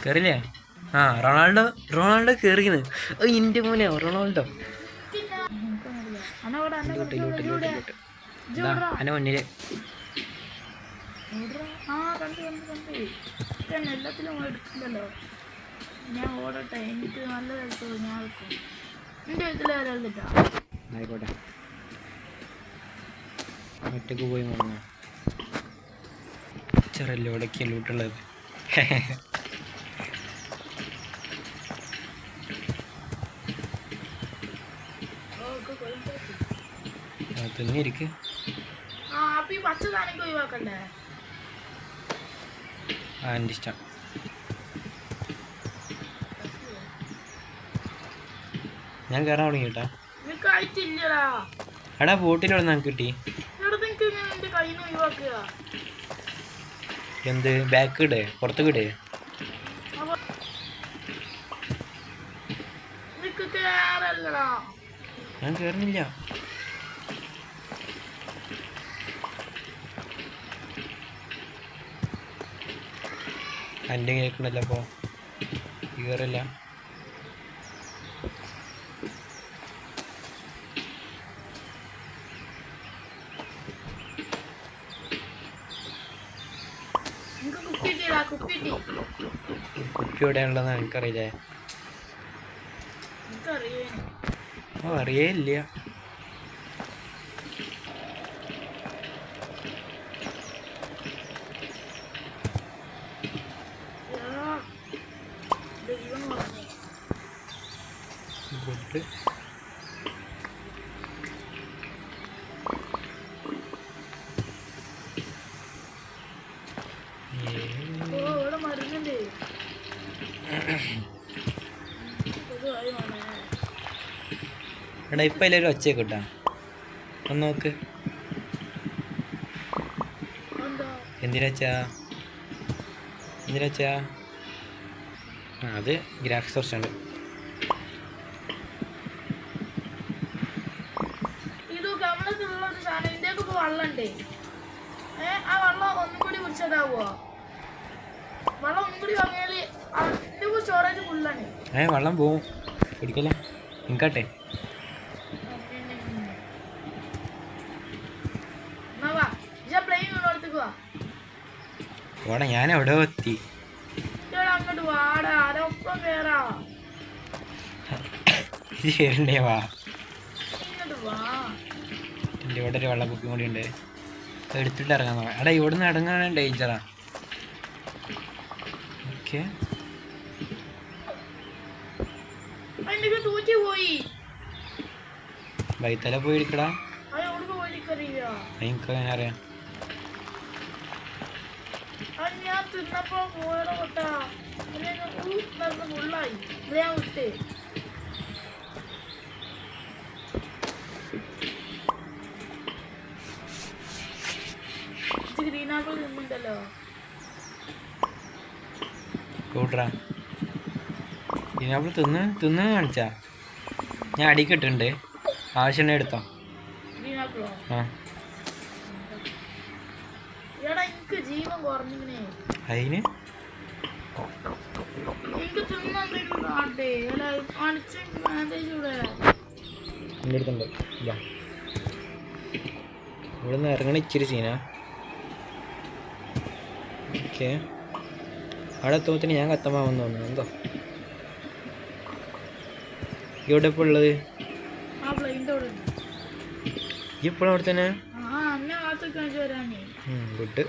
കേറില്ലേ? ആ Ronaldo Ronaldo കേറിന്ന്. ഇന്റെ മോനെ റൊണാൾഡോ അന്നെ മുന്നില്. എല്ലാത്തിലും എടുക്കണ്ടല്ലോ. ഞാൻ ഓടട്ടെ, എനിക്ക് നല്ല രസമാണ്. ഞാൻ എടുക്കും. എന്റെ വീട്ടിൽ ആയിക്കോട്ടെ, ഒറ്റക്ക് പോയി മുങ്ങ. ചെറല്ലോടൊക്കെയല്ലോ വീട്ടുള്ളത്. തിന്നിരിക്ക്. എൻ്റെ ഇഷ്ടം. ഞാൻ കയറാൻ തുടങ്ങി കേട്ടാ. എടാ ബോട്ടിലോടെ നമുക്ക് കിട്ടി. എന്ത് ബാക്ക് ഇടേ പുറത്തേക്ക് ഇടേ? ഞാൻ കേറുന്നില്ല. എൻ്റെ കേൾക്കണല്ലോ. അപ്പോൾ കയറില്ല. കുപ്പി എവിടെയാണുള്ളതെന്ന് എനിക്കറിയില്ലേ? ഓ അറിയേ ഇല്ല. ഗുഡ്. എടാ ഇപ്പം എല്ലാവരും ഒച്ചയൊക്കെ കിട്ടാ. ഒന്ന് നോക്ക്. എന്തിനാച്ചാ അത് ഗ്രാഫിക്സ് കുറച്ചുണ്ട്. വെള്ളം പോവും, പിടിക്കല നിങ്ങട്ടെ. ഓടാ ഞാൻ എവിടെ എത്തി. ഇത് ശരിണ്ടേ വാ. എൻ്റെ ഇവിടെ ഒരു വെള്ളപ്പൊക്കം കൂടി ഉണ്ട്. എടുത്തിട്ട് ഇറങ്ങാൻ നോക്കാം. എടാ ഇവിടെ നിന്ന് ഇറങ്ങാൻ ഡേഞ്ചറാ. ഓക്കെ വൈത്തല പോയി എടുക്കടാ. എനിക്ക് അങ്ങനെ അറിയാം. കൂട്ടറാ ഗ്രീനാപ്പിൾ തിന്ന് കാണിച്ചാ. ഞാൻ അടിക്ക് ഇട്ടിട്ടുണ്ട്, ആവശ്യമുണ്ടെ എടുത്തോ. ആ അതിന് എൻ്റെ അടുത്തുണ്ട്. ഇല്ല ഇവിടെ നിന്ന് ഇറങ്ങണ ഇച്ചിരി സീനാ. ഓക്കെ അവിടെ എത്തുമ്പോഴത്തേന് ഞാൻ കത്തമാവെന്ന് തോന്നുന്നു. എന്തോ ഇവിടെ ഇപ്പോൾ ഉള്ളത് ഇപ്പോഴും അവിടെ തന്നെ. ഗുഡ്.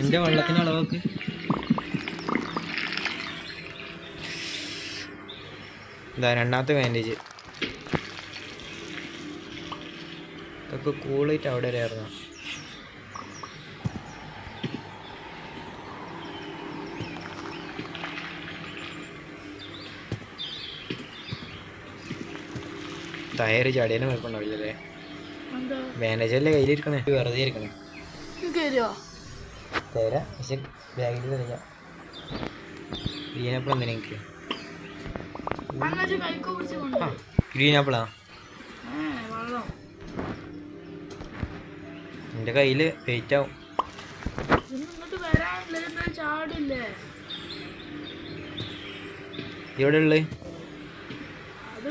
എൻ്റെ വെള്ളത്തിന് അളവൊക്കെ ഇതാ രണ്ടാമത്തെ ബാൻഡേജ്. ഇതൊക്കെ കൂളായിട്ട് അവിടെ വരെ ആയിരുന്നു. ടയർ ചടിയാനും കുഴപ്പമുണ്ടാവില്ലല്ലേ? ബാൻഡേജ് അല്ലേ കയ്യിലിരിക്കണേ, വെറുതെ ഇരിക്കണേ. തരാം പക്ഷെ ബാഗിൽ തരാം. ഗ്രീൻ ആപ്പിൾ എന്തിനാ എനിക്ക്? അന്നേരം കൈക്കോ പിടിച്ച് കൊണ്ട് ആ ഗ്രീൻ ആപ്പിളാ വെള്ളം എൻ്റെ കയ്യിൽ വെയിറ്റ് ആവും. ഇങ്ങോട്ട് വരാനില്ല, എന്താ ചാടില്ലേ? എവിടെ ഉള്ളത്? അത്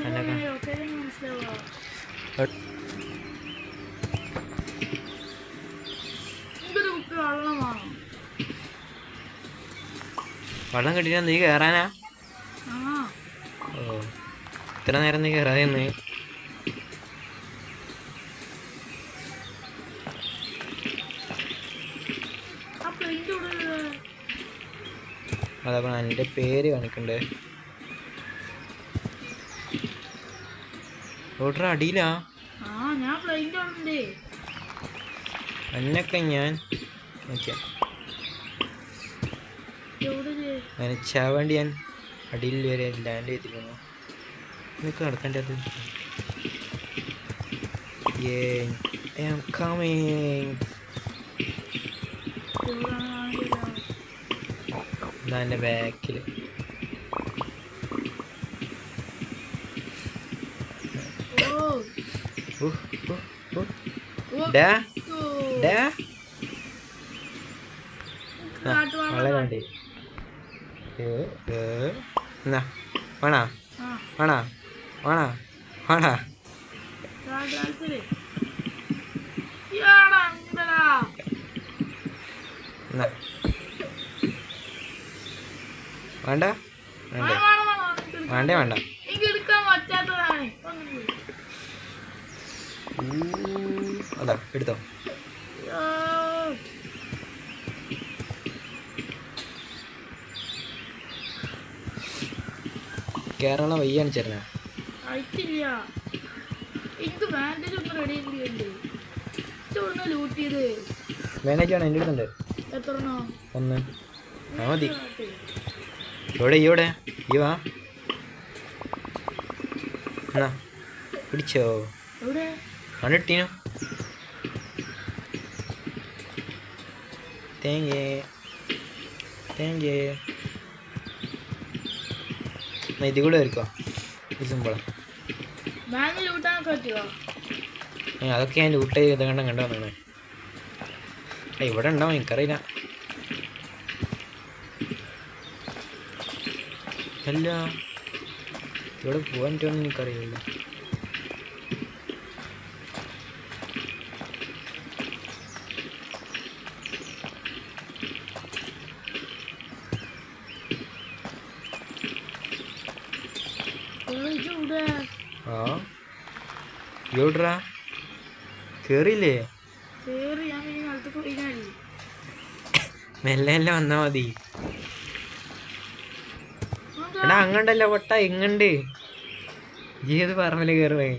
മനസ്സിലാവാ. ഇതൊരു കുപ്പി വെള്ളമാണ്. വെള്ളം കിട്ടിയാ നീ കയറാനാ? ആ ഓ ഇത്ര നേരം നീ കയറാതെ നിന്ന്. ആ പ്ലെയിൻ്റെ കൂടെ അതപ്പോൾ എൻ്റെ പേര് കാണിക്കണ്ടേ? ഓർഡർ അടിയിലാ. ആ ഞാൻ പ്ലെയിൻ്റെ ഉണ്ട്. എന്നൊക്കെ ഞാൻ ഓക്കെ നനച്ചാൻ വേണ്ടി ഞാൻ അടിയിൽ വരെ ലാൻഡ് ചെയ്തിരുന്നു. നിനക്ക് നടക്കേണ്ടത് എന്നാ എൻ്റെ ബാക്കിൽ വളരെ എന്നാ വേണാ വേണാ വേണാ വേണാ എന്നാ വേണ്ട വേണ്ടേ വേണ്ടേ വേണ്ട അതാ എടുത്തോ. കേരള വയ്യാണ് ചേർന്ന മാനേജ് ആണ് എൻ്റെ അടുത്തുണ്ട്. ഒന്ന് ആ മതി. ഇവിടെ ഇവിടെ ഈ വാ എന്നാ പിടിച്ചോ കണ്ടിട്ടീനു. Thank you. ഇത് കൂടെ ആയിരിക്കോ? ഇത് സിമ്പിളാ. അതൊക്കെ ഞാൻ ലൂട്ട് ചെയ്ത് കണ്ടോ വന്നാണ്. ഇവിടെ ഉണ്ടാവും എനിക്കറിയില്ല. അല്ല ഇവിടെ പോകാൻ പറ്റുമെന്ന് എനിക്കറിയില്ല. ആ എവിടാ കേറിയില്ലേ? മെല്ലെ എല്ലാം വന്നാ മതി. എടാ അങ്ങണ്ടല്ലോ പൊട്ട ഇങ്ങണ്ട്. ഏത് പറമ്പില് കേറുവേ?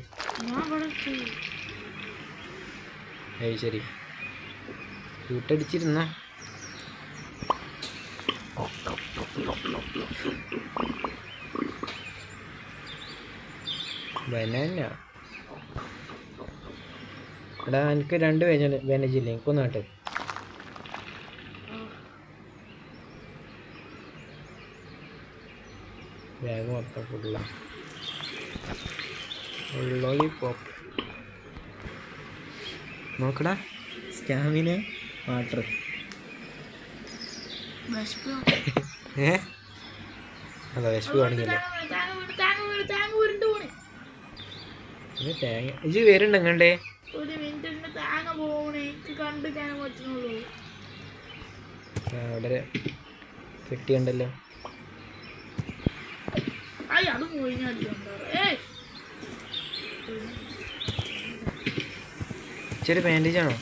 ഏയ് ശരി ചൂട്ടടിച്ചിരുന്ന ബനാന. എടാ എനിക്ക് 2 വേനേജ് ഇല്ലേ? എനിക്കൊന്ന് കേട്ടെ. ബാഗ് മൊത്തം ഫുള്ള ലോലിപോപ്പ് നോക്കടാ. സ്റ്റാമിന വാട്ടർ അതാ വിശപ്പ് കാണിക്കല്ലേ. തേങ്ങ ഇജ് വരുന്നുണ്ട് എങ്ങണ്ടേ? അവിടെ കെട്ടിയുണ്ടല്ലോ. ഇച്ചിരി ബാൻഡേജ് ആണോ?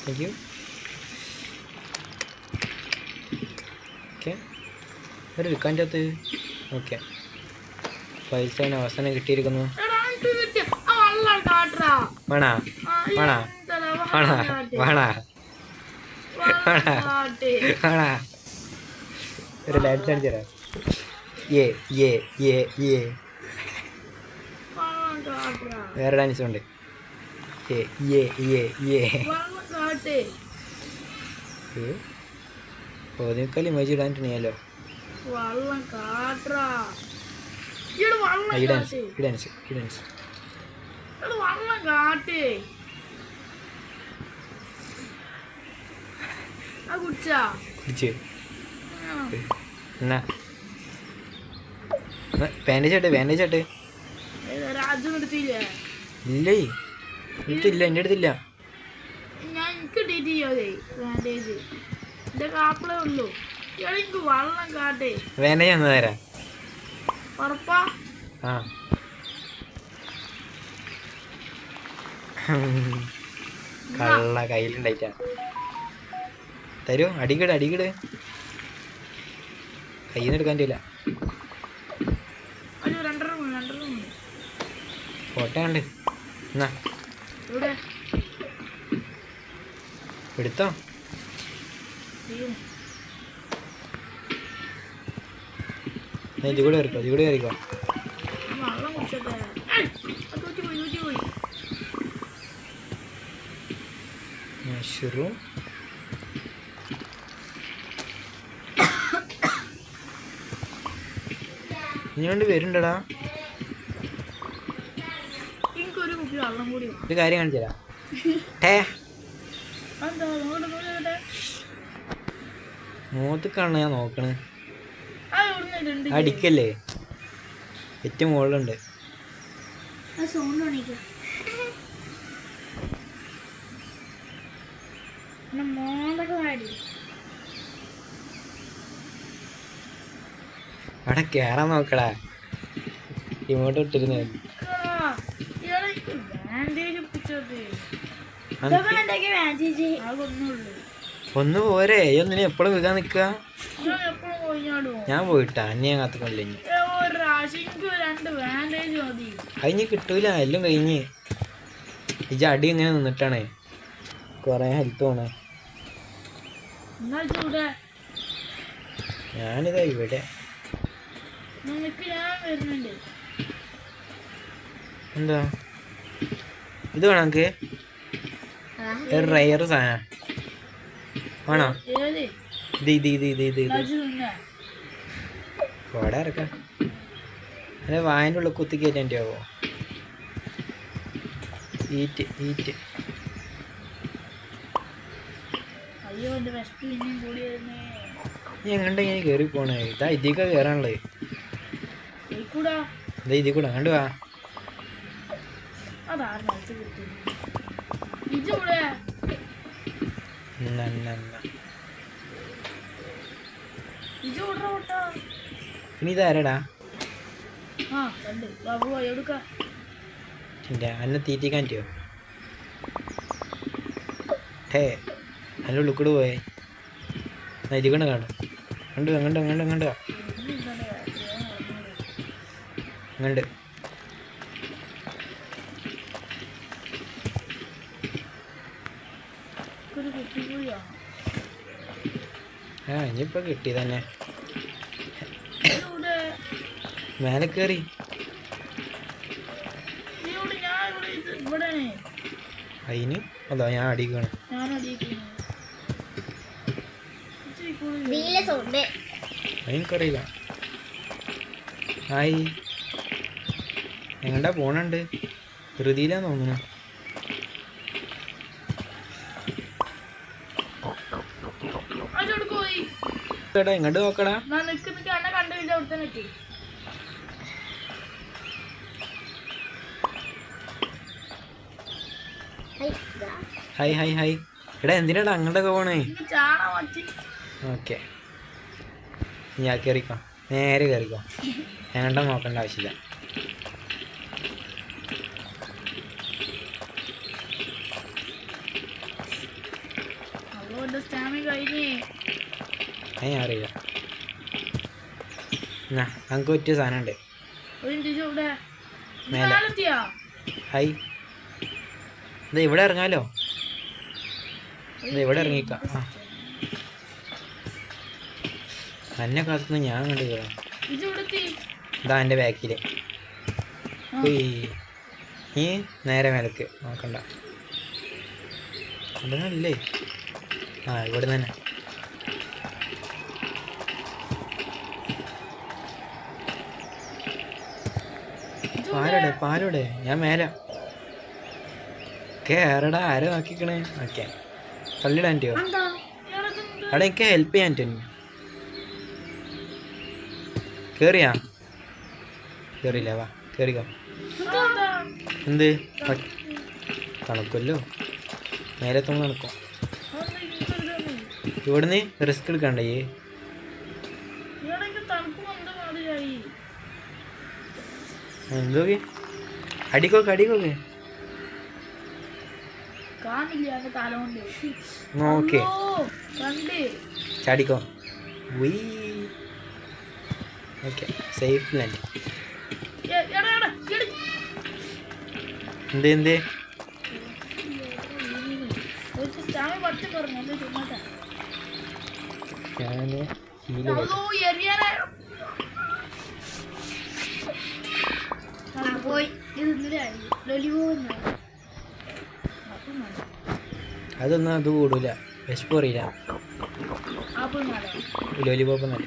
Thank you. ഓക്കെ ഒരു വിൽക്കാൻ്റെ അകത്ത് ഓക്കെ പൈസ അവസാനം കിട്ടിയിരിക്കുന്നു. വേണാ വേണാ വേണാ വേണാ വേണാ ഒരു ലൈറ്റ് കാണിച്ചു തരാം. വേറെ ഡാൻസ് ഉണ്ട്. വെള്ളം കാട്ടേ കോതിക്കൽ ഇമേജ് ഇടാനിട്ടുണ്ടല്ലോ. വെള്ളം കാട്ടാ ഇവിടെ വെള്ളം കാട്ടേ വെള്ളം കാട്ടേ ആ കുടിച്ചാ എന്നാ ബാൻഡേജ് രാജു നിർത്തിയില്ലേ ഇല്ലേ എടുത്തില്ല, എൻ്റെ അടുത്തില്ല. ഞാൻ എനിക്ക് ഡീറ്റ് ചെയ്യാതെ ബാൻഡേജ് എന്റെ കാപ്പിളേ ഉള്ളൂ. എനിക്ക് വെള്ളം കാട്ടേ ബാൻഡേജ് ഒന്ന് തരാം. ഉറപ്പാ? ആ കള്ള കയ്യിലുണ്ടായിട്ടാ തരൂ. അടിക്കട് കയ്യിൽ നിന്ന് എടുക്കാൻ പറ്റില്ല. ഒരു 2.5 ഫോട്ടോ കണ്ട് എന്നാ ഇവിടെ എടുത്തോ. ഇത് കൂടെ കയറിക്കോ. വെള്ളം കുടിച്ചോട്ടെ. പോയി മഷ്റൂം ഇനിയോണ്ട് വരുന്നുണ്ടടാ. എനിക്കൊരു കുപ്പി വെള്ളം കൂടി ഒരു കാര്യം കാണിച്ചു തരാം. എന്താ നോക്കട്ടെ മൂത്തക്കാണ് ഞാൻ നോക്കണേ. ആ ഇവിടുന്ന് അടിക്കല്ലേ, ഏറ്റവും മുകളിലുണ്ട്. സൗണ്ട് കാണിക്കും മോളൊക്കെ പാടി അവിടെ കേറാൻ നോക്കടാ. ഇങ്ങോട്ട് ഇട്ടിരുന്നു. ഒന്ന് പോരെ, ഒന്നിനെ എപ്പോഴും വിൽക്കാൻ നിക്കുക. ഞാൻ പോയിട്ടാ അന്നെ ഞാൻ കാത്തുകൊണ്ടില്ല. കഴിഞ്ഞ് കിട്ടൂല, എല്ലാം കഴിഞ്ഞ്. ഇജ അടി ഇങ്ങനെ നിന്നിട്ടാണ് കൊറേ ഹെൽത്ത് പോണേ. ഞാനിതാ ഇവിടെ. എന്താ ഇത് വേണം നമുക്ക്? ഒരു റയർ സാധന വേണോ? ഇത് കോട ഇറക്കാം. അല്ലെ വായൻ്റെ ഉള്ളിൽ കുത്തി കയറ്റാൻ്റെ ആവോ? ഈറ്റ് എങ്ങണ്ട ഇങ്ങനെ കയറി പോണേ? ഇതാ ഇതിക്ക കയറാനുള്ളത്. ഇതാ ഇതിൽ കൂടെ അങ്ങോട്ട് വാ. ഇനി ഇതാരടാ? അന്നെ തീറ്റിക്കാൻ പറ്റിയോ? അല്ല ഉള്ളിക്കൂടെ പോയേ. ഇത് കൊണ്ട് കാണും. അങ്ങണ്ട് ആ ഇനിയിപ്പോ കിട്ടി തന്നെ. മേലെ കയറി. അതിന് അതാ ഞാൻ അടിക്കാണ്. എനിക്കറിയില്ല. ഹായ്, എങ്ങണ്ടാ പോണുണ്ട്? ധൃതിയിലാന്ന് തോന്നുന്നു. ഇങ്ങോട്ട് നോക്കടാ. ഹായ് എടാ, എന്തിനാടാ അങ്ങോട്ടൊക്കെ പോണേ? ഓക്കെ, ഞാൻ കയറിക്കോ, നേരെ കയറിക്കോ. ഞങ്ങളുടെ നോക്കേണ്ട ആവശ്യമില്ല. ഞാൻ അറിയില്ല. എന്നാ നമുക്ക് പറ്റിയ സാധനം ഉണ്ട്. ഹായ്, ഇത് ഇവിടെ ഇറങ്ങാലോ. ഇത് ഇവിടെ ഇറങ്ങിക്കാം. എന്നെ കാത്തുനിന്ന് ഞാൻ കണ്ടു കയറാം. ഇതാ എൻ്റെ ബാക്കിൽ. ഈ നേരെ മേലക്ക് നോക്കണ്ട. ഇവിടെ ആ ഇവിടെ തന്നെ. പാലോടെ ഞാൻ മേല കേറടാ. ആരെ നോക്കിക്കണേ? ഓക്കെ തള്ളിടാൻ പറ്റുമോ? അവിടെ എനിക്ക് ഹെൽപ്പ് ചെയ്യാൻ പറ്റും. കേറിയാ? കേറിയില്ല, വാ കേറിക്കോ. എന്ത് തണുക്കുമല്ലോ, മേലെത്തുമ്പോൾ തണുക്കും. ഇവിടുന്ന് റിസ്ക് എടുക്കണ്ടേ? എന്തോക്കെ അടിക്കോക്കെ നോക്കേ ചാടിക്കോ. Okay safe land. എന്ത് അതൊന്നും അത് കൂടൂല, വിശപ്പ് അറിയില്ല. ലോലിപോപ്പ് നല്ല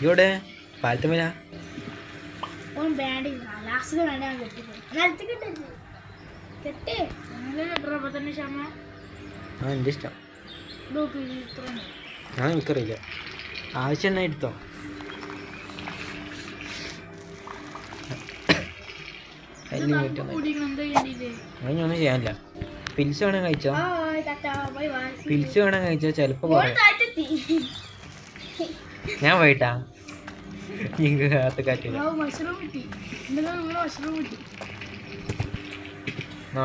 ഇവിടെ പാലത്തുമല. ആ എൻ്റെ ഇഷ്ടം. ആ എനിക്കറിയില്ല, ആവശ്യം എന്നാ എടുത്തോ. ഞാനൊന്നും ചെയ്യാനില്ല. പിൽസ് വേണം കഴിച്ചോ, പിൽസ് വേണം കഴിച്ചോ, ചിലപ്പോ ഞാൻ പോയിട്ടാ നിങ്ങൾക്ക് കാത്ത് കാറ്റില്ല.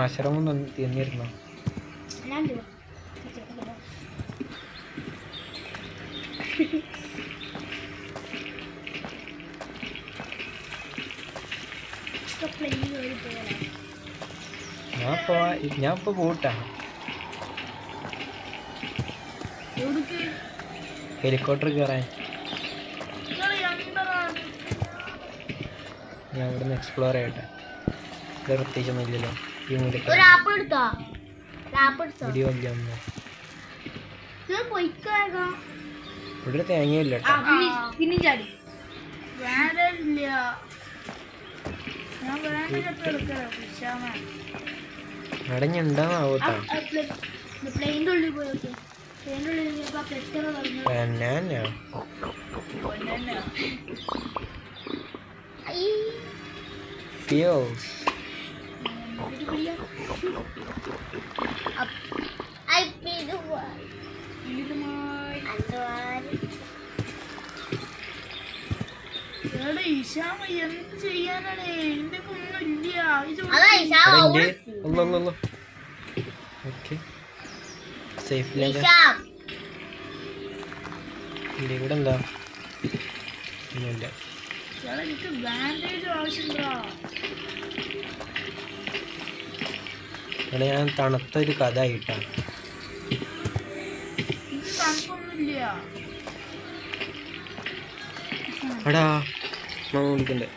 ആശ്രമം തിന്നിരുന്നോ? ഞാൻ ഇപ്പൊ പോട്ടാ. ഹെലികോപ്റ്റർ കയറാൻ. ഞാൻ ഇവിടുന്ന് എക്സ്പ്ലോർ ചെയ്യട്ടെ. ഇത് പ്രത്യേകിച്ചൊന്നും ഇല്ലല്ലോ ഈ മൂലക്ക്. ഇവിടെ തേങ്ങയില്ല അടഞ്ഞുണ്ടാവോട്ടാ. എന്ത് ചെയ്യാനാണ്? എന്റെ ഒന്നുമില്ല. ഇവിടെ എന്താ ഒന്നുമില്ല. എനിക്ക് ബാൻഡേജ് ആവശ്യമുണ്ടോ? ഇവിടെ ഞാൻ തണുത്തൊരു കഥ ആയിട്ടാണ്. തണുപ്പൊന്നുമില്ല. എടാ വിളിക്കണ്ടേ?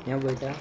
ഞാൻ പോയിട്ടാ.